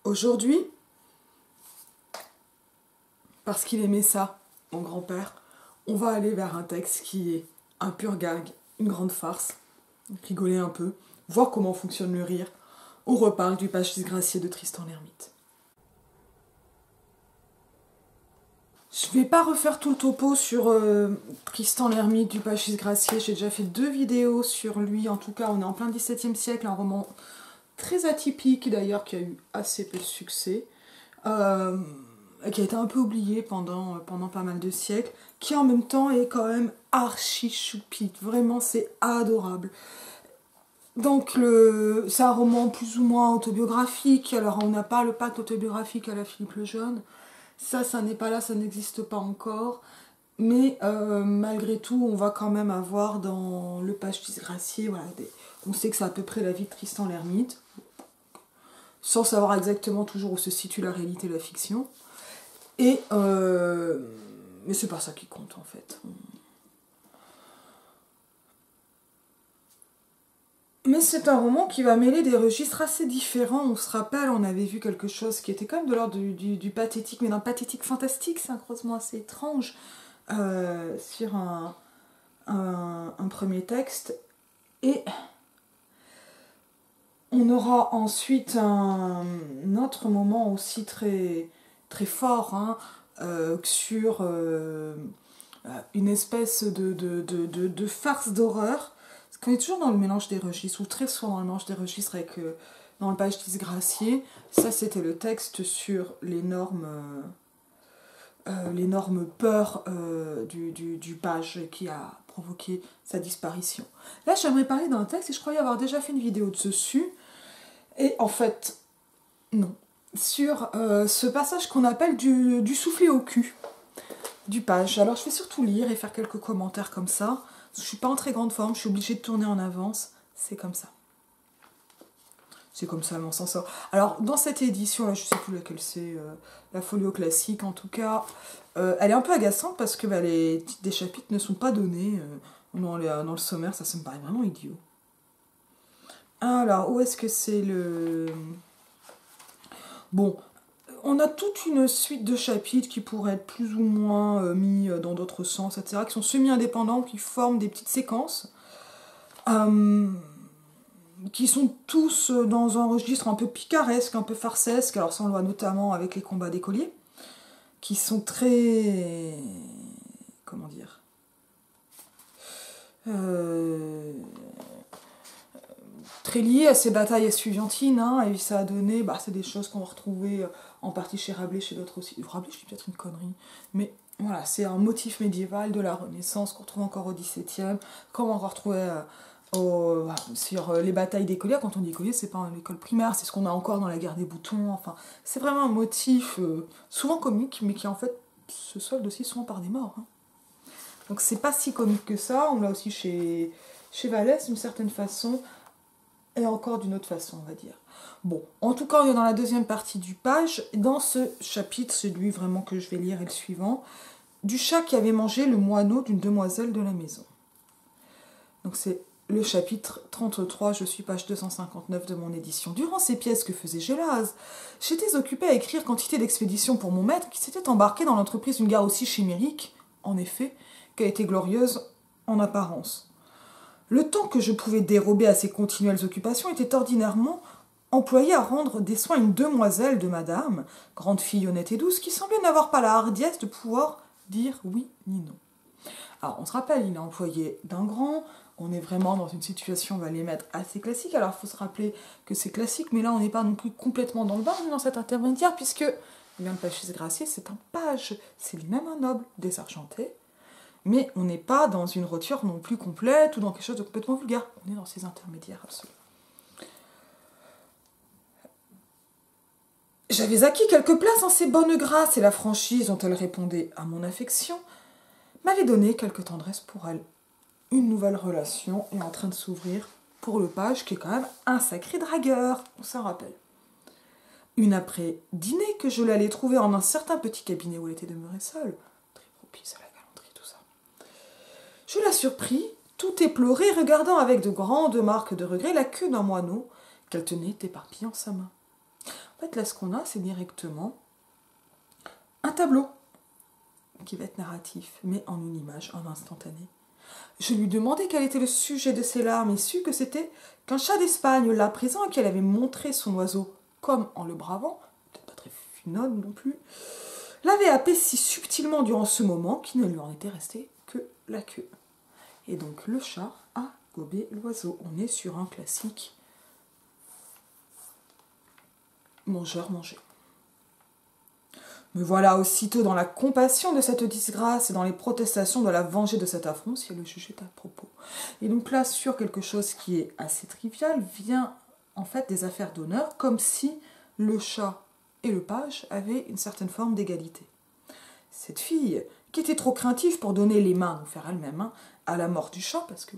Aujourd'hui, parce qu'il aimait ça, mon grand-père, on va aller vers un texte qui est un pur gag, une grande farce, rigoler un peu, voir comment fonctionne le rire. On reparle du page disgracié de Tristan l'Hermite. Je vais pas refaire tout le topo sur Tristan l'Hermite du page disgracié. J'ai déjà fait 2 vidéos sur lui. En tout cas, on est en plein XVIIe siècle, un roman très atypique d'ailleurs, qui a eu assez peu de succès, qui a été un peu oublié pendant pas mal de siècles, qui en même temps est quand même archi choupite. Vraiment, c'est adorable. Donc, c'est un roman plus ou moins autobiographique. Alors, on n'a pas le pacte autobiographique à la Philippe le Jeune. Ça n'est pas là, ça n'existe pas encore. Mais malgré tout, on va quand même avoir dans le page disgracié, voilà, on sait que c'est à peu près la vie de Tristan l'Hermite, sans savoir exactement toujours où se situe la réalité et la fiction. Mais c'est pas ça qui compte en fait. Mais c'est un roman qui va mêler des registres assez différents. On se rappelle, on avait vu quelque chose qui était quand même de l'ordre du pathétique, mais d'un pathétique fantastique, c'est un croisement assez étrange, sur un premier texte. Et on aura ensuite un autre moment aussi très, très fort, hein, sur une espèce de farce d'horreur. Parce qu'on est toujours dans le mélange des registres, ou très souvent dans le mélange des registres avec dans le page disgracié. Ça, c'était le texte sur l'énorme peur du page qui a provoqué sa disparition. Là, j'aimerais parler d'un texte, et je croyais avoir déjà fait une vidéo dessus. Et en fait, non. Sur ce passage qu'on appelle du soufflet au cul du page. Alors, je vais surtout lire et faire quelques commentaires comme ça. Je suis pas en très grande forme, je suis obligée de tourner en avance. C'est comme ça. C'est comme ça, on s'en sort. Alors, dans cette édition, là, je sais plus laquelle c'est, la folio classique en tout cas, elle est un peu agaçante parce que les titres des chapitres ne sont pas donnés dans le sommaire. Ça me paraît vraiment idiot. Alors, où est-ce que c'est le... Bon, on a toute une suite de chapitres qui pourraient être plus ou moins mis dans d'autres sens, etc., qui sont semi-indépendants, qui forment des petites séquences, qui sont tous dans un registre un peu picaresque, un peu farcesque. Alors ça, on le voit notamment avec les combats d'écoliers, qui sont très... comment dire, très liés à ces batailles estudiantines, hein, et ça a donné, c'est des choses qu'on va retrouver en partie chez Rabelais, chez d'autres aussi. Rabelais, je dis peut-être une connerie, mais voilà, c'est un motif médiéval de la Renaissance qu'on retrouve encore au XVIIe, comme on va retrouver sur les batailles d'écoliers. Quand on dit écolier, c'est pas l'école primaire, c'est ce qu'on a encore dans la guerre des boutons. Enfin, c'est vraiment un motif souvent comique, mais qui en fait se solde aussi souvent par des morts, hein. Donc c'est pas si comique que ça. On l'a aussi chez Vallès d'une certaine façon, et encore d'une autre façon, on va dire. Bon, en tout cas, on est dans la deuxième partie du page. Dans ce chapitre, celui vraiment que je vais lire et le suivant, du chat qui avait mangé le moineau d'une demoiselle de la maison. Donc c'est le chapitre 33, je suis page 259 de mon édition. Durant ces pièces que faisait Gélase, j'étais occupée à écrire quantité d'expéditions pour mon maître qui s'était embarqué dans l'entreprise d'une gare aussi chimérique, en effet, qu'elle était glorieuse en apparence. Le temps que je pouvais dérober à ces continuelles occupations était ordinairement employé à rendre des soins à une demoiselle de madame, grande fille honnête et douce, qui semblait n'avoir pas la hardiesse de pouvoir dire oui ni non. Alors, on se rappelle, il est employé d'un grand, on est vraiment dans une situation, on va les mettre assez classique. Alors, il faut se rappeler que c'est classique, mais là, on n'est pas non plus complètement dans le bas, on est dans cet intermédiaire, puisque, le page disgracié, c'est un page, c'est lui-même un noble, désargenté, mais on n'est pas dans une roture non plus complète ou dans quelque chose de complètement vulgaire. On est dans ces intermédiaires absolument. J'avais acquis quelques places dans ses bonnes grâces et la franchise dont elle répondait à mon affection m'avait donné quelque tendresse pour elle. Une nouvelle relation est en train de s'ouvrir pour le page qui est quand même un sacré dragueur, on s'en rappelle. Une après-dîner que je l'allais trouver en un certain petit cabinet où elle était demeurée seule, très propice à la galanterie, tout ça. Je la surpris, tout éplorée, regardant avec de grandes marques de regret la queue d'un moineau qu'elle tenait éparpillée en sa main. En fait, là, ce qu'on a, c'est directement un tableau qui va être narratif, mais en une image, en instantané. Je lui demandai quel était le sujet de ses larmes et sut que c'était qu'un chat d'Espagne, là présent, à qui elle avait montré son oiseau comme en le bravant, peut-être pas très finonne non plus, l'avait happé si subtilement durant ce moment qu'il ne lui en était resté que la queue. Et donc le chat a gobé l'oiseau. On est sur un classique mangeur-manger. Me voilà aussitôt dans la compassion de cette disgrâce et dans les protestations de la venger de cet affront, si elle le jugeait à propos. Et donc là, sur quelque chose qui est assez trivial, vient en fait des affaires d'honneur, comme si le chat et le page avaient une certaine forme d'égalité. Cette fille, qui était trop craintive pour donner les mains, ou faire elle-même, à la mort du chat, parce que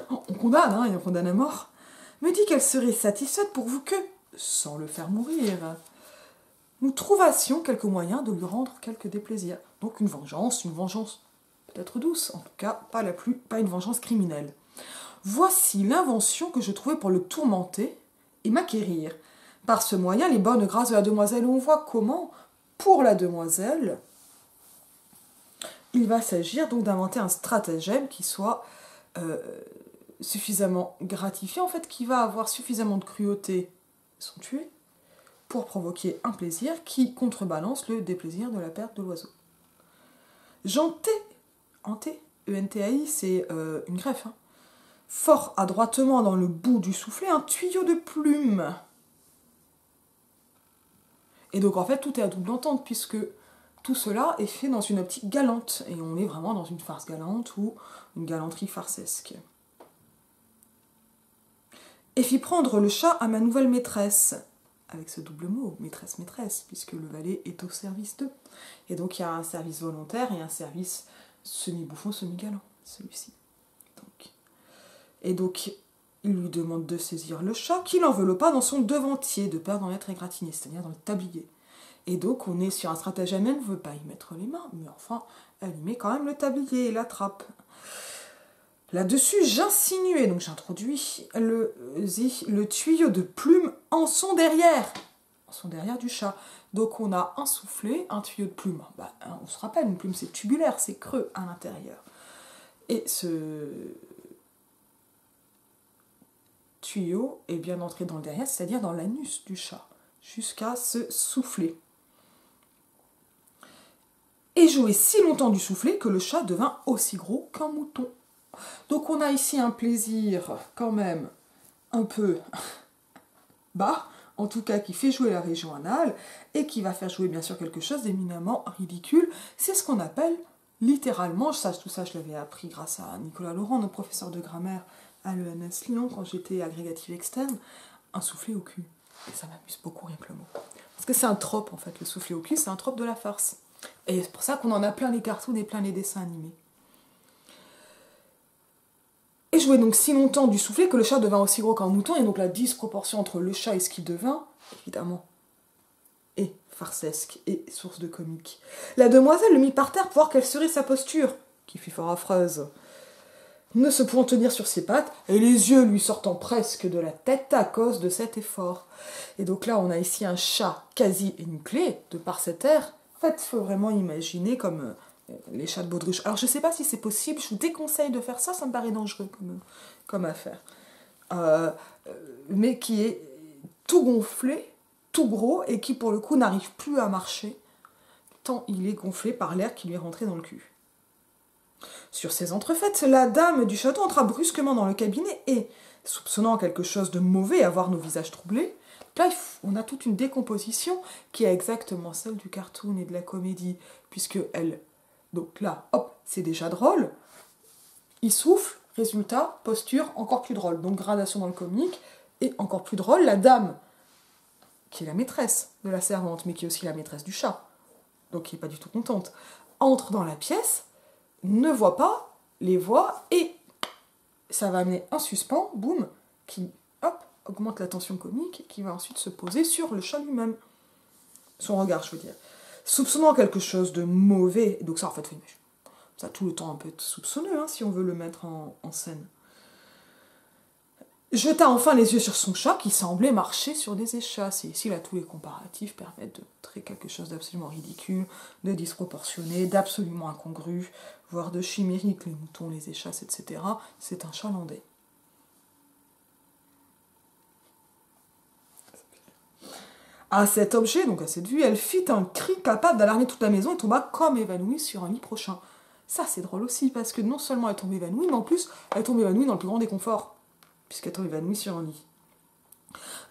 on condamne, et on condamne à mort, me dit qu'elle serait satisfaite pourvu que, sans le faire mourir, nous trouvassions quelques moyens de lui rendre quelque déplaisir. Donc une vengeance peut-être douce, en tout cas pas une vengeance criminelle. Voici l'invention que je trouvais pour le tourmenter et m'acquérir. Par ce moyen, les bonnes grâces de la demoiselle, on voit comment, pour la demoiselle, il va s'agir donc d'inventer un stratagème qui soit suffisamment gratifiant, en fait, qui va avoir suffisamment de cruauté, sont tués, pour provoquer un plaisir qui contrebalance le déplaisir de la perte de l'oiseau. J'entai, E-N-T-A-I, c'est une greffe, fort adroitement dans le bout du soufflet, un tuyau de plume. Et donc en fait, tout est à double entente, puisque tout cela est fait dans une optique galante, et on est vraiment dans une farce galante ou une galanterie farcesque. Et fit prendre le chat à ma nouvelle maîtresse, avec ce double mot, maîtresse, puisque le valet est au service d'eux. Et donc il y a un service volontaire et un service semi-bouffon, semi-galant, celui-ci. Et donc, il lui demande de saisir le chat, qu'il enveloppa dans son devantier, de peur d'en être égratigné, c'est-à-dire dans le tablier. Et donc, on est sur un stratagème, elle ne veut pas y mettre les mains, mais enfin, elle y met quand même le tablier et la trappe. Là-dessus, j'insinuais, donc j'introduis le tuyau de plume en son derrière du chat. Donc on a un soufflet, un tuyau de plume. On se rappelle, une plume c'est tubulaire, c'est creux à l'intérieur. Et ce tuyau est bien entré dans le derrière, c'est-à-dire dans l'anus du chat, jusqu'à se souffler. Et jouer si longtemps du soufflet que le chat devint aussi gros qu'un mouton. Donc on a ici un plaisir quand même un peu bas, en tout cas qui fait jouer la région anale, et qui va faire jouer bien sûr quelque chose d'éminemment ridicule. C'est ce qu'on appelle littéralement, tout ça je l'avais appris grâce à Nicolas Laurent, notre professeur de grammaire à l'ENS Lyon, quand j'étais agrégative externe, un soufflet au cul. Et ça m'amuse beaucoup rien que le mot. Parce que c'est un trope en fait, le soufflet au cul, c'est un trope de la farce. Et c'est pour ça qu'on en a plein les cartoons et plein les dessins animés. Et jouait donc si longtemps du soufflet que le chat devint aussi gros qu'un mouton, et donc la disproportion entre le chat et ce qu'il devint, évidemment, est farcesque et source de comique. La demoiselle le mit par terre pour voir quelle serait sa posture, qui fut fort affreuse. Ne se pouvant tenir sur ses pattes, et les yeux lui sortant presque de la tête à cause de cet effort. Et donc là, on a ici un chat quasi énuclé, de par cet air. En fait, il faut vraiment imaginer comme les chats de baudruche. Alors, je ne sais pas si c'est possible, je vous déconseille de faire ça, ça me paraît dangereux comme affaire. Mais qui est tout gonflé, tout gros, et qui, pour le coup, n'arrive plus à marcher, tant il est gonflé par l'air qui lui est rentré dans le cul. Sur ces entrefaites, la dame du château entra brusquement dans le cabinet et, soupçonnant quelque chose de mauvais à voir nos visages troublés, là, on a toute une décomposition qui est exactement celle du cartoon et de la comédie, puisque elle... Donc là, hop, c'est déjà drôle. Il souffle, résultat, posture, encore plus drôle. Donc gradation dans le comique, et encore plus drôle, la dame, qui est la maîtresse de la servante, mais qui est aussi la maîtresse du chat, donc qui n'est pas du tout contente, entre dans la pièce, ne voit pas, les voit, et ça va amener un suspens, boum, qui, hop, augmente la tension comique, qui va ensuite se poser sur le chat lui-même. Son regard, je veux dire. Soupçonnant quelque chose de mauvais, donc ça, en fait, ça tout le temps un peu soupçonneux, si on veut le mettre en scène. jeta enfin les yeux sur son chat qui semblait marcher sur des échasses. Et ici, là, tous les comparatifs permettent de montrer quelque chose d'absolument ridicule, de disproportionné, d'absolument incongru, voire de chimérique, les moutons, les échasses, etc. C'est un chalandais. À cet objet, donc à cette vue, elle fit un cri capable d'alarmer toute la maison et tomba comme évanouie sur un lit prochain. Ça, c'est drôle aussi, parce que non seulement elle tombe évanouie, mais en plus, elle tombe évanouie dans le plus grand déconfort, puisqu'elle tombe évanouie sur un lit.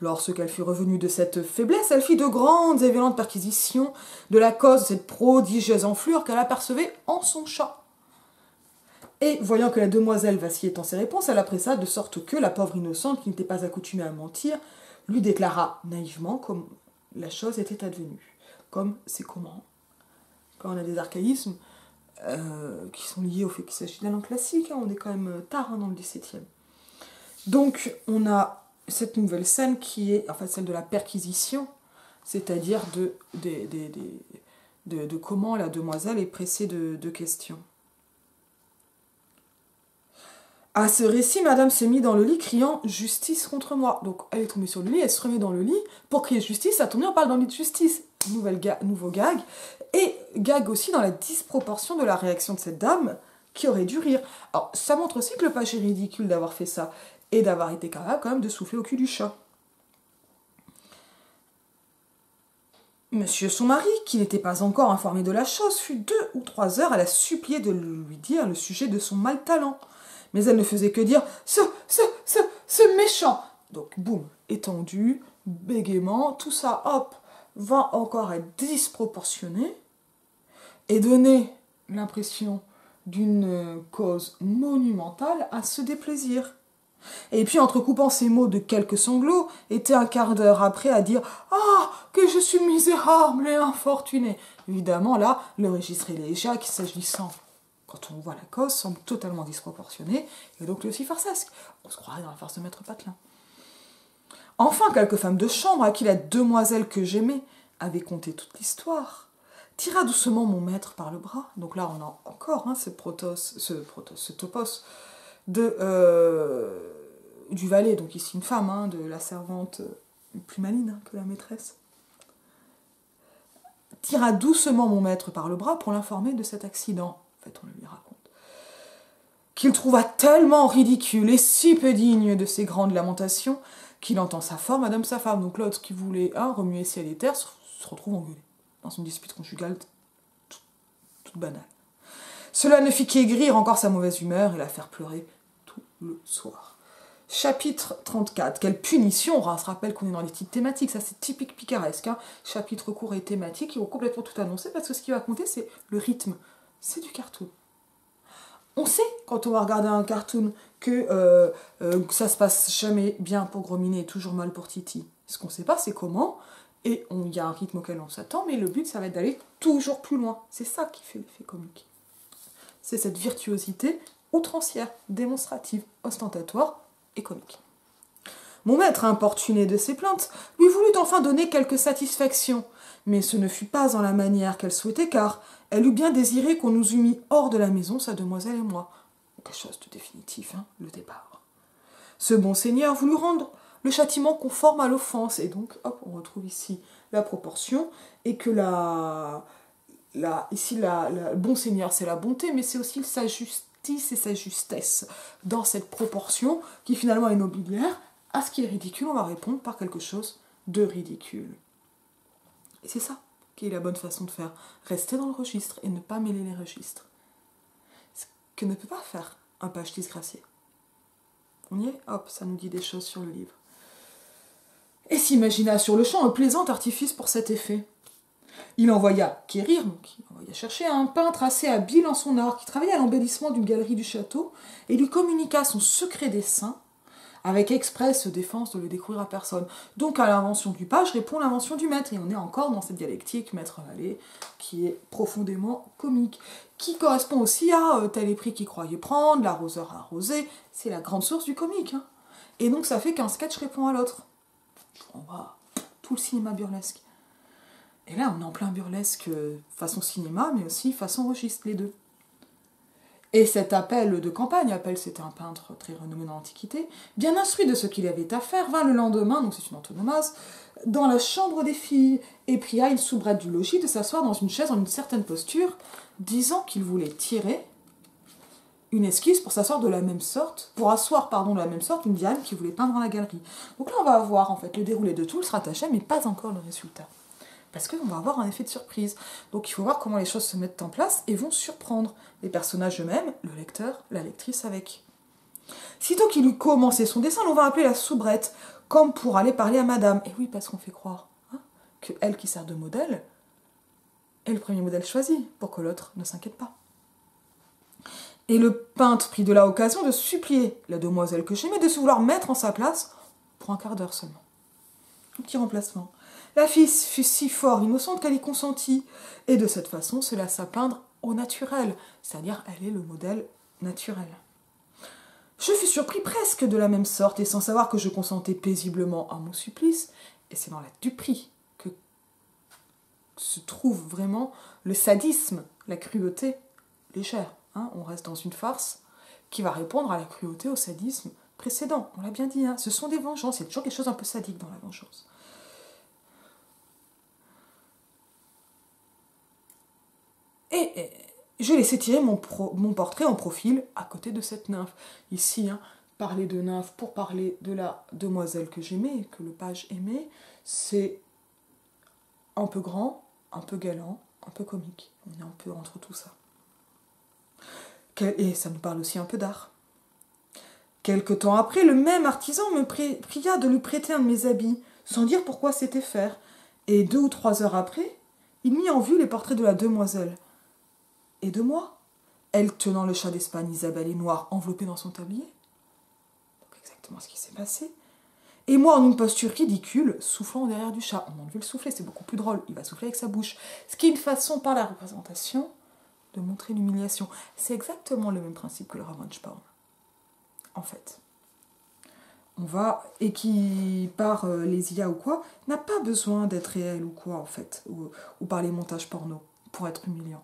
Lorsqu'elle fut revenue de cette faiblesse, elle fit de grandes et violentes perquisitions de la cause de cette prodigieuse enflure qu'elle apercevait en son chat. Et voyant que la demoiselle vacillait dans ses réponses, elle pressa de sorte que la pauvre innocente, qui n'était pas accoutumée à mentir, lui déclara naïvement comme la chose était advenue. Comme c'est comment, quand on a des archaïsmes qui sont liés au fait qu'il s'agit d'un langue classique, on est quand même tard dans le XVIIe. Donc on a cette nouvelle scène qui est en fait celle de la perquisition, c'est-à-dire de comment la demoiselle est pressée de questions. À ce récit, madame se mit dans le lit criant « Justice contre moi ». Donc elle est tombée sur le lit, elle se remet dans le lit pour crier « Justice », ça tombe bien, on parle dans le lit de justice. Nouveau gag. Et gag aussi dans la disproportion de la réaction de cette dame qui aurait dû rire. Alors ça montre aussi que le page est ridicule d'avoir fait ça et d'avoir été capable quand même de souffler au cul du chat. Monsieur son mari, qui n'était pas encore informé de la chose, fut 2 ou 3 heures à la supplier de lui dire le sujet de son mal talent. Mais elle ne faisait que dire « ce méchant !» Donc, boum, étendu, bégaiement, tout ça, hop, va encore être disproportionné et donner l'impression d'une cause monumentale à ce déplaisir. Et puis, entrecoupant ces mots de quelques sanglots, était un quart d'heure après à dire « Ah, que je suis misérable et infortuné !» Évidemment, là, le registre élégiaque s'agissant, quand on voit la cause, semble totalement disproportionné, et donc lui aussi farcesque. On se croirait dans la farce de Maître Patelin. Enfin, quelques femmes de chambre, à qui la demoiselle que j'aimais avait conté toute l'histoire, tira doucement mon maître par le bras. Donc là, on a encore ce topos du valet, donc ici une femme, de la servante plus maligne que la maîtresse, tira doucement mon maître par le bras pour l'informer de cet accident. En fait, on le lui raconte. Qu'il trouva tellement ridicule et si peu digne de ses grandes lamentations qu'il entend sa femme, madame sa femme. Donc l'autre qui voulait remuer ciel et terre se retrouve engueulé dans une dispute conjugale toute banale. Cela ne fit qu'aigrir encore sa mauvaise humeur et la faire pleurer tout le soir. Chapitre 34. Quelle punition! On se rappelle qu'on est dans les titres thématiques, ça c'est typique picaresque. Chapitre court et thématique, ils vont complètement tout annoncer parce que ce qui va compter c'est le rythme. C'est du cartoon. On sait, quand on va regarder un cartoon, que ça se passe jamais bien pour Gros Minet et toujours mal pour Titi. Ce qu'on sait pas, c'est comment, et il y a un rythme auquel on s'attend, mais le but, ça va être d'aller toujours plus loin. C'est ça qui fait l'effet comique. C'est cette virtuosité outrancière, démonstrative, ostentatoire et comique. Mon maître, importuné de ses plaintes, lui voulut enfin donner quelque satisfaction, mais ce ne fut pas en la manière qu'elle souhaitait, car elle eut bien désiré qu'on nous eût mis hors de la maison, sa demoiselle et moi. Quelque chose de définitif, le départ. Ce bon seigneur voulut rendre le châtiment conforme à l'offense, et donc, hop, on retrouve ici la proportion, et que ici, le bon seigneur, c'est la bonté, mais c'est aussi sa justice et sa justesse. Dans cette proportion, qui finalement est nobiliaire, à ce qui est ridicule, on va répondre par quelque chose de ridicule. Et c'est ça qui est la bonne façon de faire. Rester dans le registre et ne pas mêler les registres. Ce que ne peut pas faire un page disgracié. On y est, hop, ça nous dit des choses sur le livre. Et s'imagina sur le champ un plaisant artifice pour cet effet. Il envoya quérir, donc il envoya chercher un peintre assez habile en son art qui travaillait à l'embellissement d'une galerie du château et lui communiqua son secret dessein avec expresse défense de le découvrir à personne. Donc à l'invention du page répond l'invention du maître, et on est encore dans cette dialectique maître-valet qui est profondément comique, qui correspond aussi à tel est pris qu'il croyait prendre, l'arroseur a arrosé, c'est la grande source du comique. Et donc ça fait qu'un sketch répond à l'autre. On voit tout le cinéma burlesque. Et là on est en plein burlesque façon cinéma, mais aussi façon registre, les deux. Et cet appel de campagne, Appel c'était un peintre très renommé dans l'Antiquité, bien instruit de ce qu'il avait à faire, vint le lendemain, donc c'est une antonomase, dans la chambre des filles, et pria une soubrette du logis de s'asseoir dans une chaise en une certaine posture, disant qu'il voulait tirer une esquisse pour s'asseoir de la même sorte, pour asseoir, pardon, de la même sorte, une Diane qui voulait peindre dans la galerie. Donc là, on va avoir en fait le déroulé de tout le stratagème, mais pas encore le résultat. Parce qu'on va avoir un effet de surprise. Donc il faut voir comment les choses se mettent en place et vont surprendre les personnages eux-mêmes, le lecteur, la lectrice avec. Sitôt qu'il eut commencé son dessin, on va appeler la soubrette, comme pour aller parler à madame. Et oui, parce qu'on fait croire que elle qui sert de modèle est le premier modèle choisi, pour que l'autre ne s'inquiète pas. Et le peintre prit de là occasion de supplier la demoiselle que j'aimais de se vouloir mettre en sa place pour un quart d'heure seulement. Un petit remplacement. La fille fut si fort innocente qu'elle y consentit, et de cette façon se laissa peindre au naturel, c'est-à-dire elle est le modèle naturel. Je fus surpris presque de la même sorte, et sans savoir que je consentais paisiblement à mon supplice, et c'est dans la duperie que se trouve vraiment le sadisme, la cruauté légère. On reste dans une farce qui va répondre à la cruauté, au sadisme précédent. On l'a bien dit, ce sont des vengeances, il y a toujours quelque chose un peu sadique dans la vengeance. Et je laissais tirer mon portrait en profil à côté de cette nymphe. Ici, parler de nymphe pour parler de la demoiselle que j'aimais, que le page aimait, c'est un peu grand, un peu galant, un peu comique. On est un peu entre tout ça. Et ça nous parle aussi un peu d'art. Quelque temps après, le même artisan me pria de lui prêter un de mes habits, sans dire pourquoi c'était faire. Et 2 ou 3 heures après, il mit en vue les portraits de la demoiselle. Et de moi, elle tenant le chat d'Espagne Isabelle et noire enveloppé dans son tablier. Donc exactement ce qui s'est passé. Et moi en une posture ridicule, soufflant derrière du chat. On a enlevé le soufflet, c'est beaucoup plus drôle. Il va souffler avec sa bouche. Ce qui est une façon, par la représentation, de montrer l'humiliation. C'est exactement le même principe que le revenge porn. En fait. Et qui, par les IA ou quoi, n'a pas besoin d'être réel ou quoi, en fait. Ou par les montages porno, pour être humiliant.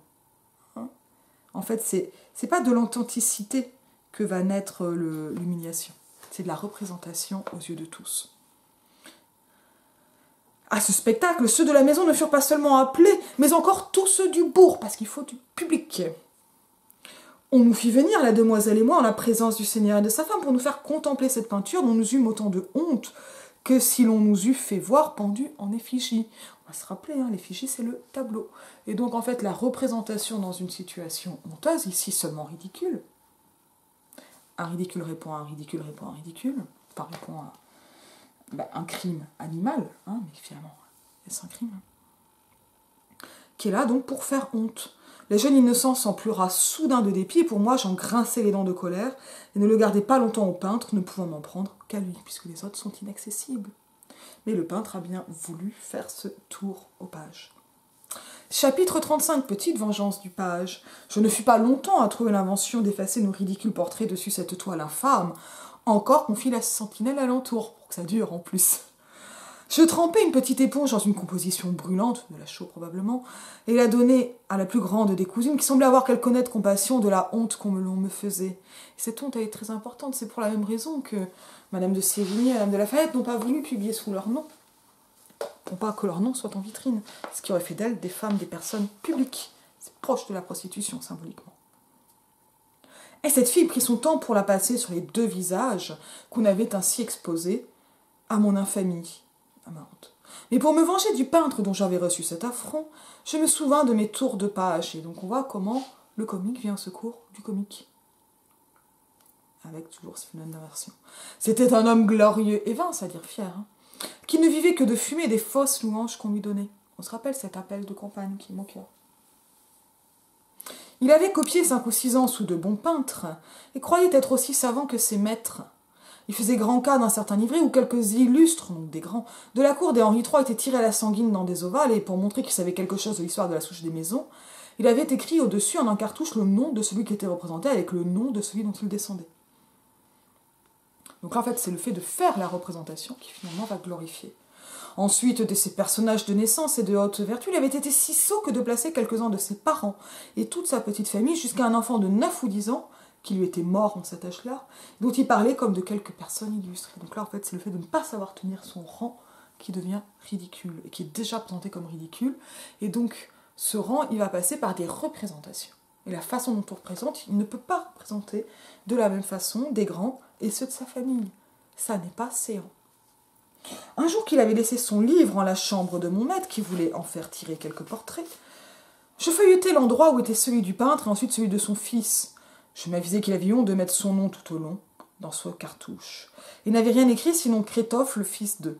En fait, c'est pas de l'authenticité que va naître l'humiliation. C'est de la représentation aux yeux de tous. À ce spectacle, ceux de la maison ne furent pas seulement appelés, mais encore tous ceux du bourg, parce qu'il faut du public. On nous fit venir, la demoiselle et moi, en la présence du Seigneur et de sa femme, pour nous faire contempler cette peinture dont nous eûmes autant de honte que si l'on nous eût fait voir pendus en effigie. On va se rappeler, l'effigie c'est le tableau. Et donc en fait la représentation dans une situation honteuse, ici seulement ridicule. Un ridicule répond à un ridicule répond à un ridicule, enfin répond à un crime animal, mais finalement est-ce un crime qui est là donc pour faire honte. Le jeune innocent s'en pleura soudain de dépit, et pour moi j'en grinçais les dents de colère, et ne le gardais pas longtemps au peintre, ne pouvant m'en prendre qu'à lui, puisque les autres sont inaccessibles. Mais le peintre a bien voulu faire ce tour au page. Chapitre 35, petite vengeance du page. Je ne fus pas longtemps à trouver l'invention d'effacer nos ridicules portraits dessus cette toile infâme, encore qu'on fit la sentinelle alentour, pour que ça dure en plus. Je trempai une petite éponge dans une composition brûlante, de la chaux probablement, et la donnai à la plus grande des cousines, qui semblait avoir quelque honnête compassion de la honte l'on me faisait. Et cette honte, elle est très importante, c'est pour la même raison que Madame de Sévigné et Madame de Lafayette n'ont pas voulu publier sous leur nom, pour pas que leur nom soit en vitrine, ce qui aurait fait d'elles des femmes, des personnes publiques. C'est proche de la prostitution, symboliquement. Et cette fille prit son temps pour la passer sur les 2 visages qu'on avait ainsi exposés à mon infamie. Ma honte. Mais pour me venger du peintre dont j'avais reçu cet affront, je me souvins de mes tours de page, et donc on voit comment le comique vient au secours du comique. Avec toujours ce phénomène d'inversion. C'était un homme glorieux et vain, c'est-à-dire fier, qui ne vivait que de fumer des fausses louanges qu'on lui donnait. On se rappelle cet appel de campagne qui est mon cœur. Il avait copié 5 ou 6 ans sous de bons peintres, et croyait être aussi savant que ses maîtres. Il faisait grand cas d'un certain livret où quelques illustres, donc des grands, de la cour des Henri III étaient tirés à la sanguine dans des ovales, et pour montrer qu'il savait quelque chose de l'histoire de la souche des maisons, il avait écrit au-dessus en un cartouche le nom de celui qui était représenté avec le nom de celui dont il descendait. Donc là, en fait, c'est le fait de faire la représentation qui finalement va glorifier. Ensuite, de ses personnages de naissance et de haute vertu, il avait été si sot que de placer quelques-uns de ses parents et toute sa petite famille jusqu'à un enfant de 9 ou 10 ans, qui lui était mort en cet âge-là, dont il parlait comme de quelques personnes illustrées. Donc là, en fait, c'est le fait de ne pas savoir tenir son rang qui devient ridicule, et qui est déjà présenté comme ridicule. Et donc, ce rang, il va passer par des représentations. Et la façon dont on représente, il ne peut pas représenter de la même façon des grands et ceux de sa famille. Ça n'est pas séant. Un jour qu'il avait laissé son livre en la chambre de mon maître, qui voulait en faire tirer quelques portraits, je feuilletai l'endroit où était celui du peintre et ensuite celui de son fils. Je m'avisai qu'il avait honte de mettre son nom tout au long, dans ce cartouche. Il n'avait rien écrit sinon Crétoffe, le fils d'eux.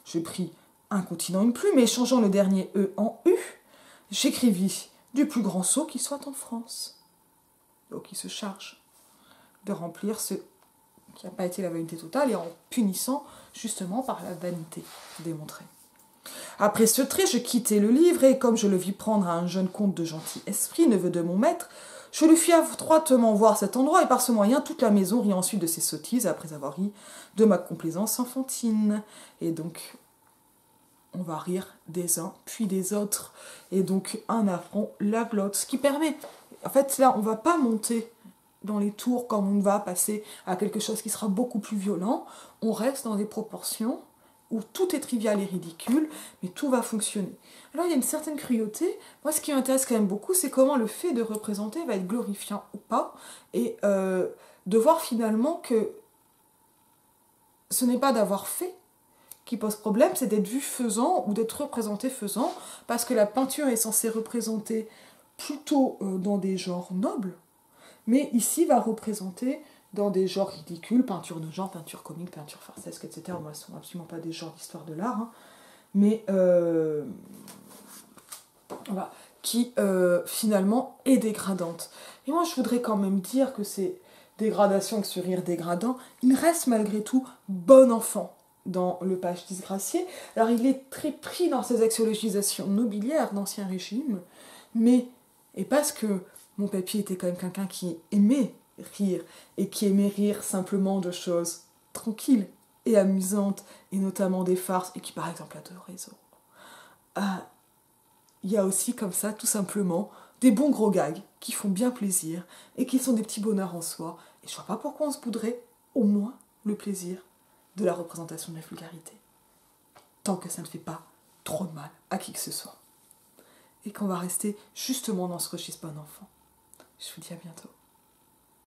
Je pris incontinent une plume et échangeant le dernier E en U, j'écrivis du plus grand sot qui soit en France. Donc il se charge de remplir ce qui n'a pas été la vanité totale et en punissant justement par la vanité démontrée. Après ce trait, je quittai le livre et comme je le vis prendre à un jeune comte de gentil esprit, neveu de mon maître, je lui fis adroitement voir cet endroit et par ce moyen toute la maison rit ensuite de ses sottises après avoir ri de ma complaisance enfantine. Et donc on va rire des uns puis des autres et donc un affront la glotte, ce qui permet, en fait là on va pas monter dans les tours comme on va passer à quelque chose qui sera beaucoup plus violent, on reste dans des proportions où tout est trivial et ridicule, mais tout va fonctionner. Alors il y a une certaine cruauté. Moi, ce qui m'intéresse quand même beaucoup, c'est comment le fait de représenter va être glorifiant ou pas, et de voir finalement que ce n'est pas d'avoir fait qui pose problème, c'est d'être vu faisant ou d'être représenté faisant, parce que la peinture est censée représenter plutôt dans des genres nobles, mais ici va représenter dans des genres ridicules, peinture de genre, peinture comique, peinture farcesque, etc. Moi, ce ne sont absolument pas des genres d'histoire de l'art, hein. Mais voilà, qui finalement est dégradante. Et moi, je voudrais quand même dire que ces dégradations, que ce rire dégradant, il reste malgré tout bon enfant dans le page disgracié. Alors, il est très pris dans ses axiologisations nobiliaires d'Ancien Régime, mais, et parce que mon papy était quand même quelqu'un qui aimait rire, et qui aimait rire simplement de choses tranquilles et amusantes, et notamment des farces, et qui par exemple adorait Zorro. Il y a aussi comme ça, tout simplement, des bons gros gags qui font bien plaisir, et qui sont des petits bonheurs en soi, et je vois pas pourquoi on se bouderait au moins le plaisir de la représentation de la vulgarité, tant que ça ne fait pas trop de mal à qui que ce soit. Et qu'on va rester justement dans ce registre bon enfant. Je vous dis à bientôt.